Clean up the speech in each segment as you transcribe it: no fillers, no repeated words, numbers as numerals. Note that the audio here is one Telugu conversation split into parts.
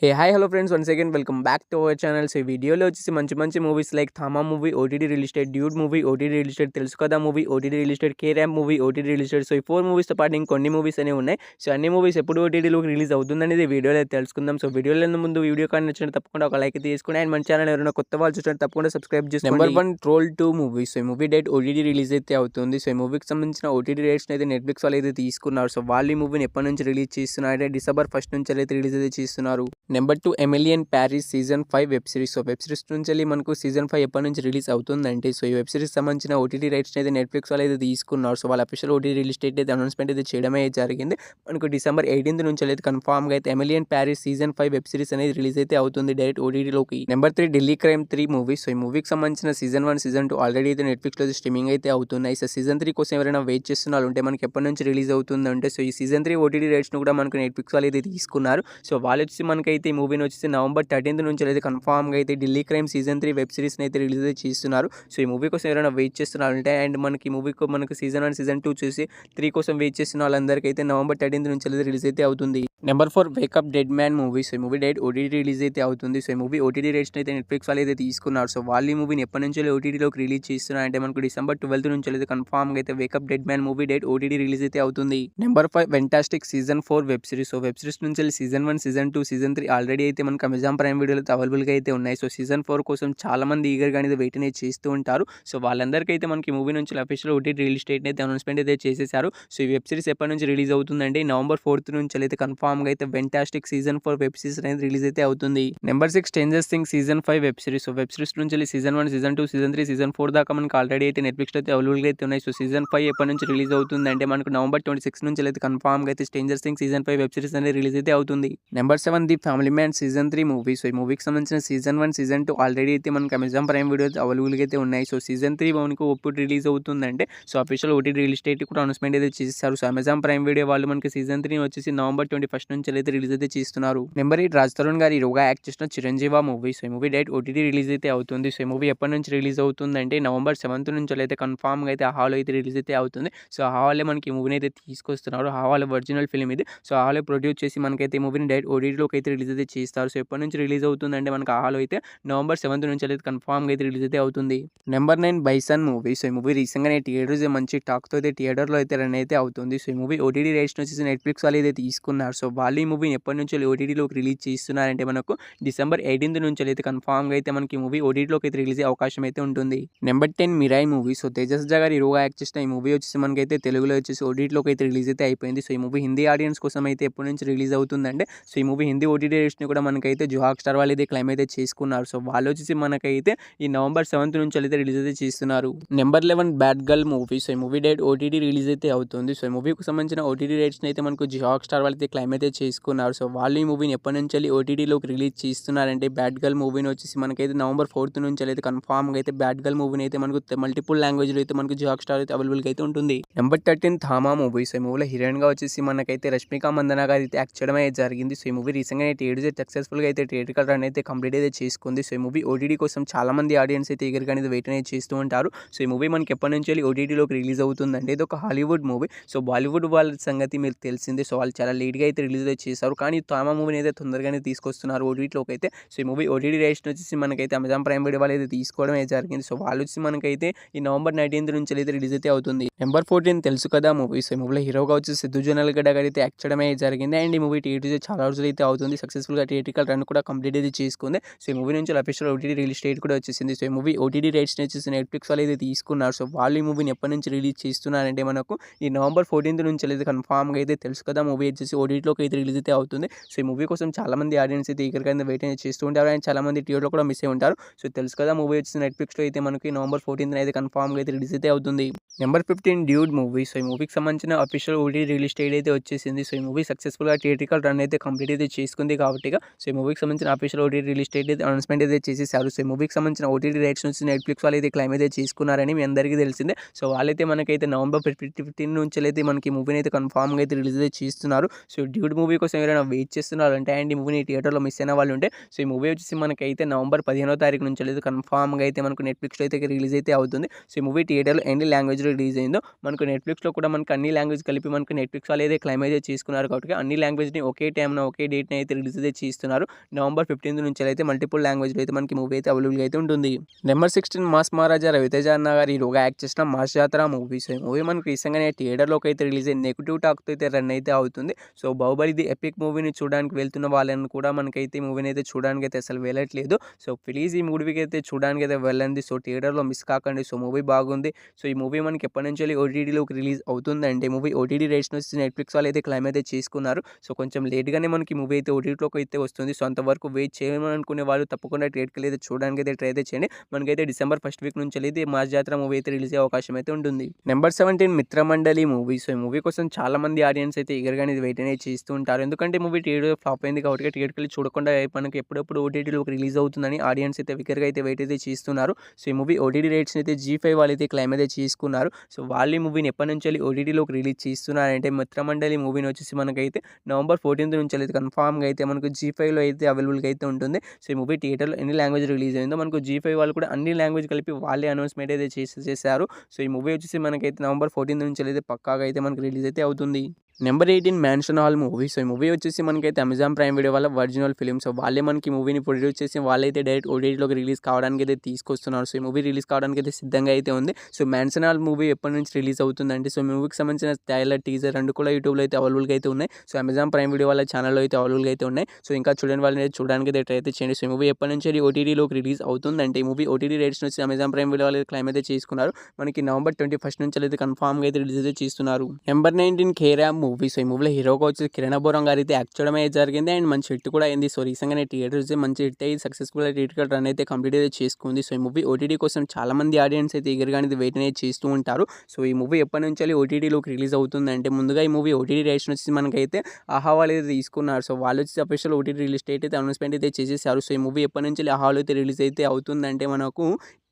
Hey hi hello friends once again welcome back to our channel. So ఈ వీడియోలో వచ్చేసి మంచి movies like Thama movie OTT release date, dude movie OTT release date, తెలుసు కదా movie OTT release date, K ramp movie OTT release date. So ఈ 4 మూవీస్తో పాటు ఇంకొన్ని మూవీస్ అనేవి ఉన్నాయి. సో అన్ని మూవీస్ ఎప్పుడు ఓటీటీలోకి రిలీజ్ అవుతుందనేది వీడియోలో అయితే తెలుసుకుందాం. సో వీడియోలో ముందు వీడియో కానీ నచ్చినట్టు తప్పకుండా ఒక లైక్ తీసుకుని అండ్ మన ఛానల్ ఎవరైనా కొత్త వాళ్ళు చూసినట్టు తప్పకుండా సబ్స్క్రైబ్ చేసుకోండి. Number 1 troll 2 movie. సో ఈ మూవీ డేట్ ఓటీటీ రిలీజ్ అయితే అవుతుంది. సో ఈ మూవీకి సంబంధించిన ఓటీటీ రేట్స్ అయితే నెట్ఫ్లిక్స్ వాళ్ళు అయితే తీసుకున్నారు. సో వాళ్ళు ఈ మూవీని ఎప్పటి నుంచి రిలీజ్ చేస్తున్నారు అంటే December 1 నుంచి అయితే రిలీజ్ అయితే చేస్తున్నారు. Number 2 Emily in Paris season 5 web series. So web series నుంచి మనకు సీజన్ 5 ఎప్పటి నుంచి రిలీజ్ అవుతుందంటే సో ఈ వెబ్ సిరీస్ సంబంధించిన ఓటీటీ రైట్స్ అయితే నెట్ఫ్లిక్స్ వాళ్ళు అయితే తీసుకున్నారు. సో వాళ్ళ అఫీషియల్ ఓటీటీ రిలీజ్ డేట్ అయితే అనౌన్స్మెంట్ అయితే చేయడమే జరిగింది. మనకు December 18 నుంచి అయితే కన్ఫామ్గా అయితే Emily in Paris season 5 web series అనేది రిలీజ్ అయితే అవుతుంది డైరెక్ట్ ఓటీటీలోకి. Number 3 Delhi crime 3 movie. So ఈ మూవీకి సంబంధించిన సీజన్ 1 సీజన్ 2 ఆల్రెడీ అయితే నెట్ఫ్లిక్స్లో స్ట్రీమింగ్ అయితే అవుతున్నాయి. సో సీజన్ 3 కోసం ఎవరైనా వెయిట్ చేస్తున్నారు ఉంటే మనకి ఎప్పటి నుంచి రిలీజ్ అవుతుందంటే సో ఈ సీజన్ 3 ఓటీటీ రైట్స్ను కూడా మనకు నెట్ఫ్లిక్స్ వాళ్ళు అయితే తీసుకున్నారు. సో వాళ్ళు వచ్చి మనకైతే ఈ మూవీని వచ్చేసి November 13 నుంచి అయితే కన్ఫామ్గా అయితే ఢిల్లీ క్రైమ్ సీజన్ 3 వెబ్ సిరీస్ని అయితే రిలీజ్ అయితే చేస్తున్నారు. సో ఈ మూవీ కోసం ఎవరైనా వెయిట్ చేస్తున్నారంటే అండ్ మనకి మనకు సీజన్ 1 సీజన్ 2 చూసి 3 కోసం వెయిట్ చేస్తున్న వాళ్ళందరికీ అయితే November 13 నుంచి అయితే రిలీజ్ అయితే అవుతుంది. Number 4 wake up dead man movie. So ఈ మూవీ డైరెక్ట్ ఓటీటీ రిలీజ్ అయితే అవుతుంది. సో ఈ మూవీ ఓటీటీ రేట్స్ని అయితే నెట్ఫ్లిక్స్ వాళ్ళు అయితే తీసుకున్నారు. సో వాళ్ళు ఈ మూవీని ఎప్పటి నుంచి ఓటీటీలోకి రిలీజ్ చేస్తున్నారు అంటే మనకు December 12 నుంచి అయితే కన్ఫామ్గా అయితే wake up dead man movie direct OTT release అయితే అవుతుంది. Number 5 fantastic season 4 web series. So web series నుంచి సీజన్ 1 సీజన్ 2 సీజన్ 3 ఆల్రెడీ అయితే మనకు అమెజాన్ ప్రైమ్ వీడియోలో అవైలబుల్గా అయితే ఉన్నాయి. సో సీజన్ 4 కోసం చాలా మంది ఈగర్గా అనేది వెయిట్ అనేది చేస్తూ ఉంటారు. సో వాళ్ళందరికీ అయితే మనకి మూవీ నుంచి అఫీషియల్ ఓటీటీ రిలీజ్ డేట్ అయితే అనౌన్స్మెంట్ అయితే చేసేసారు. సో ఈ వెబ్ సిరీస్ ఎప్పటి నుంచి రిలీజ్ అవుతుందంటే November 4 నుంచి అయితే కన్ఫామ్గా అయితే ఫెంటాస్టిక్ సీజన్ 4 వెబ్ సిరీస్ అనేది రిలీజ్ అయితే అవుతుంది. Number 6 stranger things season 5 web series. So web series నుంచి సీజన్ 1 సీజన్ 2 సీజన్ 3 సీజన్ 4 దాకా మనకి ఆల్రెడీ అయితే నెట్ఫ్లిక్స్లో అయితే అవైలబుల్గా అయితే ఉన్నాయి. సో సీజన్ 5 ఎప్పటి నుంచి రిలీజ్ అవుతుందంటే మనకు November 26 నుంచి అయితే కన్ఫామ్గా అయితే stranger things season 5 web series అనేది రిలీజ్ అయితే అవుతుంది. Number 7 the family man season 3 movie. So ఈ మూవీకి సంబంధించిన సీజన్ 1 సీజన్ 2 ఆల్రెడీ అయితే మనకి అమెజాన్ ప్రైమ్ వీడియో అవైలబుల్గా అయితే ఉన్నాయి. సో సీజన్ 3 మనకు ఎప్పుడు రిలీజ్ అవుతుందంటే so official OTT release date కూడా అనౌన్స్మెంట్ అయితే చేశారు. సో అమెజాన్ ప్రైమ్ వీడియో వాళ్ళు మనకి సీజన్ 3 వచ్చేసి November 21 నుంచి అయితే రిలీజ్ అయితే చేస్తున్నారు. నెంబర్ 8 రాజ్ తరుణ్ గారి హీరోగా యాక్ట్ చేసిన చిరంజీవి మూవీ. సో ఈ మూవీ డైరెక్ట్ ఓటీటీ రిలీజ్ అయితే అవుతుంది. సో ఈ మూవీ ఎప్పటి నుంచి రిలీజ్ అవుతుందంటే November 7 నుంచి అయితే కన్ఫామ్గా అయితే హాల్ అయితే రిలీజ్ అయితే అవుతుంది. సో హాలే మనకి ఈ మూవీని అయితే తీసుకొస్తున్నారు. హాల్ ఒరిజినల్ ఫిల్మ్ ఇది. సో హాలే ప్రొడ్యూస్ చేసి మనకైతే ఈ మూవీని డైరెక్ట్ ఓటీటీలోకి అయితే రిలీజ్ అయితే చేస్తారు. సో ఎప్పటి నుంచి రిలీజ్ అవుతుందంటే మనకి హాల్ అయితే November 7 నుంచి అయితే కన్ఫామ్గా అయితే రిలీజ్ అయితే అవుతుంది. Number 9 bison movie. సో ఈ మూవీ రీసెంట్గానే థియేటర్స్ మంచి టాక్తో అయితే థియేటర్లో అయితే రన్ అయితే అవుతుంది. సో ఈ మూవీ ఓటీటీ రైట్స్ వచ్చేసి నెట్ఫ్లిక్స్ వాళ్ళు అయితే తీసుకున్నారు. సో వాళ్ళు ఈ మూవీని ఎప్పటి నుంచి ఓటీటీలోకి రిలీజ్ చేస్తున్నారంటే మనకు December 18 నుంచి అయితే కన్ఫామ్గా అయితే మనకి మూవీ ఓటీటీలోకి అయితే రిలీజ్ అయ్యే అవకాశం అయితే ఉంటుంది. Number 10 Mirai movie. So Tejas గారు హీరోగా యాక్ట్ చేసిన ఈ మూవీ వచ్చేసి మనకైతే తెలుగులో వచ్చేసి ఓటీటీలోకి అయితే రిలీజ్ అయితే అయిపోయింది. సో ఈ మూవీ హిందీ ఆడియన్స్ కోసం అయితే ఎప్పటి నుంచి రిలీజ్ అవుతుందంటే సో ఈ మూవీ హిందీ ఓటీటీ రైట్స్ని కూడా మనకైతే హాట్‌స్టార్ వాళ్ళు అయితే క్లెయిమ్ అయితే చేసుకున్నారు. సో వాళ్ళు వచ్చేసి మనకైతే ఈ November 7 నుంచి అయితే రిలీజ్ అయితే చేస్తున్నారు. Number 11 bad girl movie. So ఈ మూవీ డైరెక్ట్ ఓటీటీ రిలీజ్ అయితే అవుతుంది. సో ఈ మూవీకి సంబంధించిన ఓటీటీ రైట్స్ని అయితే మనకు హాట్‌స్టార్ వాళ్ళు అయితే క్లెయిమ్ అయితే చేసుకున్నారు. సో వాళ్ళు ఈ మూవీని ఎప్పటి నుంచి ఓటీటీలోకి రిలీజ్ చేస్తున్నారంటే బ్యాడ్ గర్ల్ మూవీని వచ్చేసి మనకైతే November 4 నుంచి అయితే కన్ఫామ్గా అయితే బ్యాడ్ గర్ల్ మూవీని అయితే మనకు మల్టిపుల్ లాంగ్వేజ్లో అయితే మనకు హాట్‌స్టార్ అయితే అవైలబుల్గా అయితే ఉంటుంది. Number 13 Thama movie. సో ఈ మూవీలో హీరోయిన్గా వచ్చేసి మనకైతే రష్మిక మందన గారు అయితే యాక్ట్ చేయడం అయితే జరిగింది. సో ఈ మూవీ రీసెంట్గా అయితే సక్సెస్ఫుల్గా అయితే థియేట్రికల్ రన్ అయితే కంప్లీట్ అయితే చేసుకుంది. సో ఈ మూవీ ఓటీటీ కోసం చాలా మంది ఆడియన్స్ అయితే ఈగర్గా అనేది వెయిట్ అనేది చేస్తూ ఉంటారు. సో ఈ మూవీ మనకి ఎప్పటి నుంచి ఓటీటీలోకి రిలీజ్ అవుతుందంటే ఇది ఒక హాలీవుడ్ మూవీ. సో బాలీవుడ్ వాళ్ళ సంగతి మీకు తెలిసిందే. సో వాళ్ళు చాలా లేట్గా అయితే రిలీజ్ అయితే చేశారు. కానీ థామా మూవీని అయితే తొందరగానే తీసుకొస్తున్నారు ఓటీటీలోకి అయితే. సో ఈ మూవీ ఓటీటీ రైట్స్ వచ్చేసి మనకైతే అమెజాన్ ప్రైమ్ వీడియో వాళ్ళు అయితే తీసుకోవడం అయితే జరిగింది. సో వాళ్ళు వచ్చి మనకైతే ఈ November 19 నుంచి అయితే రిలీజ్ అయితే అవుతుంది. నెంబర్ 14 తెలుసు కదా మూవీ. సో ఈ మూవీలో హీరోగా వచ్చి సిద్ధు జొన్నలగడ్డ గారు అయితే యాక్ట్ చేయడం అయితే జరిగింది. అండ్ ఈ మూవీ థియేటర్స్ చాలా రోజులు అయితే అవుతుంది. సక్సెస్ఫుల్గా థియేట్రికల్ రన్ కూడా కంప్లీట్ అయితే చేసుకుంది. సో ఈ మూవీ నుంచి అఫీషియల్ ఓటీటీ రిలీజ్ డేట్ కూడా వచ్చేసింది. సో ఈ మూవీ ఓటీటీ రైట్స్ వచ్చేసి నెట్ఫ్లిక్స్ వాళ్ళు అయితే తీసుకున్నారు. సో వాళ్ళు ఈ మూవీని ఎప్పటి నుంచి రిలీజ్ చేస్తున్నారంటే మనకు ఈ November 14 నుంచి అయితే కన్ఫామ్గా అయితే తెలుసు కదా మూవీ వచ్చేసి ఓటీటీలోకి అయితే రిలీజ్ అయితే అవుతుంది. సో ఈ మూవీ కోసం చాలా మంది ఆడియన్స్ అయితే ఈగర్గా వెయిట్ అయితే చేస్తూ ఉంటారు. అండ్ చాలా మంది థియేటర్లో కూడా మిస్ అయి ఉంటారు. సో తెలుసు కదా మూవీ వచ్చేసి నెట్ఫ్లిక్స్లో అయితే మనకి November 14 అయితే కన్ఫామ్గా అయితే రిలీజ్ అయితే అవుతుంది. Number 15 dude movie. సో ఈ మూవీకి సంబంధించిన అఫీషియల్ ఓటీటీ రిలీజ్ డేట్ అయితే వచ్చేసింది. సో ఈ మూవీ సక్సెస్ఫుల్గా థియేట్రికల్ రన్ అయితే కంప్లీట్ అయితే చేసుకుంది కాబట్టి సో ఈ మూవీకి సంబంధించిన అఫీషియల్ ఓటీటీ రిలీజ్ డేట్ అయితే అనౌన్స్మెంట్ అయితే చేసేసారు. సో ఈ మూవీకి సంబంధించిన ఓటీటీ రైట్స్ నుంచి నెట్ఫ్లిక్స్ వాళ్ళు అయితే క్లెయిమ్ అయితే చేసుకున్నారని మీ అందరికీ తెలిసిందే. సో వాళ్ళైతే మనకైతే November 15 నుంచి అయితే మనకి మూవీని అయితే కన్ఫామ్గా అయితే రిలీజ్ అయితే చేస్తున్నారు. సో డ్యూడ్ మూవీ కోసం ఎవరైనా వెయిట్ చేస్తున్నారంటే అండ్ ఈ మూవీని థియేటర్‌లో మిస్ అయిన వాళ్ళు ఉంటే సో ఈ మూవీ వచ్చేసి మనకైతే నవంబర్ 15వ తారీఖు నుంచి లేదు కన్ఫర్మ్‌గా అయితే మనకు నెట్‌ఫ్లిక్స్‌లో అయితే రిలీజ్ అయితే అవుతుంది. సో ఈ మూవీ థియేటర్‌లో ఎన్ని లాంగ్వేజ్‌లో రిలీజ్ అయిందో మనకు నెట్‌ఫ్లిక్స్‌లో కూడా మనకు అన్ని లాంగ్వేజ్ కలిపి మనకు నెట్‌ఫ్లిక్స్ వాళ్ళు అయితే క్లెయిమ్ అయితే చేసుకున్నారు కాబట్టి అన్ని లాంగ్వేజ్‌ని ఒకే టైమ్‌న ఒకే డేట్‌ని అయితే రిలీజ్ అయితే చేస్తున్నారు. నవంబర్ 15 నుంచి అయితే మల్టిపుల్ లాంగ్వేజ్‌లో అయితే మనకి మూవీ అయితే అవైలబుల్‌గా అయితే ఉంటుంది. నెంబర్ 16 మాస్ మహారాజా రవితేజ అన్న గారు హీరోగా యాక్ట్ చేసిన మాస్ జాతర మూవీ. సో ఈ మూవీ మనకు రీసెంట్‌గానే థియేటర్‌లోకి అయితే రిలీజ్ అయింది. నెగెటివ్ టాక్‌తో అయితే రన్ అయితే అవుతుంది. సో బాహుబలి ది ఎపిక్ మూవీని చూడడానికి వెళ్తున్న వాళ్ళని కూడా మనకైతే ఈ మూవీని అయితే చూడడానికి అయితే అసలు వెళ్ళట్లేదు. సో ప్లీజ్ ఈ మూవీకి అయితే చూడడానికి అయితే వెళ్ళండి. సో థియేటర్‌లో మిస్ కాకండి. సో మూవీ బాగుంది. సో ఈ మూవీ మనకి ఎప్పటినుంచెల్లి ఓటీటీలోకి రిలీజ్ అవుతుందంటే మూవీ ఓటీటీ రైట్స్‌ని వచ్చి నెట్‌ఫ్లిక్స్ వాళ్ళు అయితే క్లెయిమ్ అయితే చేసుకున్నారు. సో కొంచెం లేట్‌గానే మనకి మూవీ అయితే ఓటీటీలోకి అయితే వస్తుంది. సో అంతవరకు వెయిట్ చేయాలనుకునే వాళ్ళు తప్పకుండా థియేటర్‌కి అయితే చూడడానికి అయితే ట్రై అయితే చేయండి. మనకైతే డిసెంబర్ ఫస్ట్ వీక్ నుంచి అయితే మాస్ జాతర మూవీ అయితే రిలీజ్ అయ్యే అవకాశం అయితే ఉంటుంది. Number 17 Mitramandali movie. సో ఈ మూవీ కోసం చాలా మంది ఆడియన్స్ అయితే ఈగర్‌గా వెయిట్ అనేది చేస్తూ ఉంటారు. ఎందుకంటే మూవీ థియేటర్‌లో ఫ్లాప్ అయింది కాబట్టి థియేటర్‌కి వెళ్ళి చూడకుండా మనకి ఎప్పుడెప్పుడు ఓటీటీలోకి రిలీజ్ అవుతుందని ఆడియన్స్ అయితే ఈగర్‌గా అయితే వెయిట్ అయితే చేస్తున్నారు. సో ఈ మూవీ ఓటీటీ రైట్స్‌ని అయితే జీ5 వాళ్ళు అయితే క్లెయిమ్ అయితే చేసుకున్నారు. సో వాళ్ళు ఈ మూవీని ఎప్పటినుంచెల్లి ఓటీటీలోకి రిలీజ్ చేస్తున్నారంటే మిత్రమండలి మూవీని వచ్చేసి మనకైతే నవంబర్ 14 నుంచి అయితే కన్ఫర్మ్‌గా అయితే మనకు జీ5లో అయితే అవైలబుల్‌గా అయితే ఉంటుంది. సో ఈ మూవీ థియేటర్‌లో ఎన్ని లాంగ్వేజ్ రిలీజ్ అయిందో మనకు జీ5 వాళ్ళు కూడా అన్ని లాంగ్వేజ్ కలిపి వాళ్ళే అనౌన్స్‌మెంట్ అయితే చేశారు. సో ఈ మూవీ వచ్చేసి మనకైతే నవంబర్ 14 నుంచి అయితే పక్కాగా అయితే మనకు రిలీజ్ అయితే అవుతుంది. Number 18 mansion hall movie. So ఈ మూవీ వచ్చేసి మనకైతే అమెజాన్ ప్రైమ్ వీడియో వాళ్ళ ఒరిజినల్ ఫిల్మ్. సో వాళ్ళే మనకి మూవీని ప్రొడ్యూస్ చేసి వాళ్ళైతే డైరెక్ట్ ఓటీటీలోకి రిలీజ్ కావడానికి అయితే తీసుకొస్తున్నారు. సో ఈ మూవీ రిలీజ్ కావడానికి అయితే సిద్ధంగా అయితే ఉంది. సో మ్యాన్షన్ హాల్ మూవీ ఎప్పటి నుంచి రిలీజ్ అవుతుందంటే సో మూవీకి సంబంధించిన ట్రైలర్, టీజర్ రెండు కూడా యూట్యూబ్లో అయితే అవైలబుల్గా అయితే ఉన్నాయి. సో అమెజాన్ ప్రైమ్ వీడియో వాళ్ళ ఛానల్లో అయితే అవైలబుల్గా అయితే ఉన్నాయి. సో ఇంకా చూడని వాళ్ళని చూడడానికి అయితే ట్రై అయితే చేయండి. సో ఈ మూవీ ఎప్పటి నుంచి ఓటీటీలోకి రిలీజ్ అవుతుందంటే ఈ మూవీ ఓటీటీ రైట్స్ వచ్చి అమెజాన్ ప్రైమ్ వీడియో వాళ్ళు క్లెయిమ్ అయితే చేసుకున్నారు. మనకి నవంబర్ 21 నుంచి అయితే కన్ఫర్మ్గా అయితే రిలీజ్ అయితే చేస్తున్నారు. Number 19 carrom movie. సో ఈ మూవీలో హీరోగా వచ్చి కిరణ్ అబ్బోరం గారు అయితే యాక్ట్ చేయడం అయితే జరిగింది అండ్ మంచి హిట్ కూడా అయింది. సో రీసెంట్‌గానే థియేటర్స్ మంచి హిట్ అయ్యి సక్సెస్ఫుల్‌గా థియేటర్ రన్ అయితే కంప్లీట్ అయితే చేసుకుంది. సో ఈ మూవీ ఓటీటీ కోసం చాలా మంది ఆడియన్స్ అయితే ఈగర్‌గా అనేది వెయిట్ అనేది చేస్తూ ఉంటారు. సో ఈ మూవీ ఎప్పటి నుంచి ఓటీటీలోకి రిలీజ్ అవుతుందంటే ముందుగా ఈ మూవీ ఓటీటీ రైట్స్ వచ్చి మనకైతే ఆహా వాళ్ళు అయితే తీసుకున్నారు. సో వాళ్ళు వచ్చి అఫీషియల్ ఓటీటీ రిలీజ్ డేట్ అయితే అనౌన్స్‌మెంట్ అయితే చేసేసారు. సో ఈ మూవీ ఎప్పటి నుంచి ఆహాలో అయితే రిలీజ్ అయితే అవుతుందంటే మనకు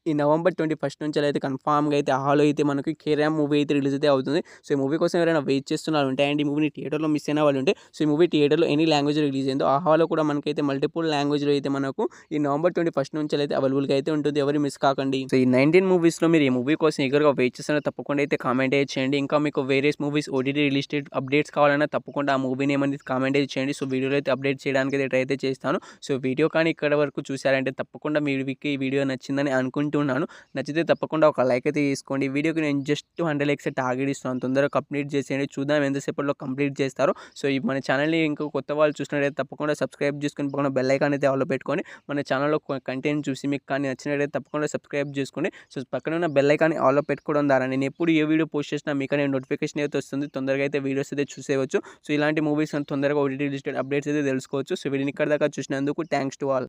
ఈ నవంబర్ 21 నుంచి అయితే కన్ఫర్మ్‌గా అయితే ఆహాలో అయితే మనకి కేరామ్ మూవీ అయితే రిలీజ్ అయితే అవుతుంది. సో ఈ మూవీ కోసం ఎవరైనా వెయిట్ చేస్తున్నారు ఉంటే అండ్ ఈ మూవీని థియేటర్‌లో మిస్ అయిన వాళ్ళు ఉంటే సో ఈ మూవీ థియేటర్‌లో ఎన్ని లాంగ్వేజ్ రిలీజ్ అయిందో ఆహాలో కూడా మనకైతే మల్టిపుల్ లాంగ్వేజ్‌లో అయితే మనకు ఈ నవంబర్ 21 నుంచి అయితే అవైలబుల్‌గా అయితే ఉంటుంది. ఎవరు మిస్ కాకండి. సో ఈ 19 మూవీస్‌లో మీరు ఈ మూవీ కోసం ఈగర్‌గా వెయిట్ చేస్తున్నారో తప్పకుండా అయితే కామెంట్ అయితే చేయండి. ఇంకా మీకు various movies OTT release date updates కావాలన్నా తప్పకుండా ఆ మూవీ నేమ్ అనేది కామెంట్ అయితే చేయండి. సో వీడియోలో అయితే అప్డేట్ చేయడానికి అయితే ట్రై అయితే చేస్తాను. సో వీడియో కానీ ఇక్కడ వరకు చూసారంటే తప్పకుండా మీకు ఈ వీడియో నచ్చిందని అనుకుంటున్నాను. నచ్చితే తప్పకుండా ఒక లైక్ అయితే తీసుకోండి. ఈ వీడియోకి నేను జస్ట్ 100 లైక్స్ టార్గెట్ ఇస్తున్నాను. తొందరగా కంప్లీట్ చేసేయండి. చూద్దాం ఎంతసేపట్లో కంప్లీట్ చేస్తారో. సో ఈ మన ఛానల్‌ని ఇంకా కొత్త వాళ్ళు చూసినట్లయితే తప్పకుండా సబ్స్క్రైబ్ చేసుకొని పక్కన బెల్ ఐకాన్ అయితే ఆన్‌లో పెట్టుకొని మన ఛానల్‌లో కంటెంట్ చూసి మీకు కానీ నచ్చినట్లయితే తప్పకుండా సబ్స్క్రైబ్ చేసుకోండి. సో పక్కన ఉన్న బెల్ ఐకాన్ ఆన్‌లో పెట్టుకోవడం ద్వారా నేను ఎప్పుడు ఏ వీడియో పోస్ట్ చేసినా మీకనే నోటిఫికేషన్ అయితే వస్తుంది. తొందరగా అయితే వీడియోస్ అయితే చూసేయవచ్చు. సో ఇలాంటి మూవీస్ తొందరగా ఓటీటీ రిలీజ్ అప్డేట్స్ అయితే తెలుసుకోవచ్చు. సో వీడియోని ఇక్కడ దాకా చూసినందుకు థాంక్స్ టు ఆల్.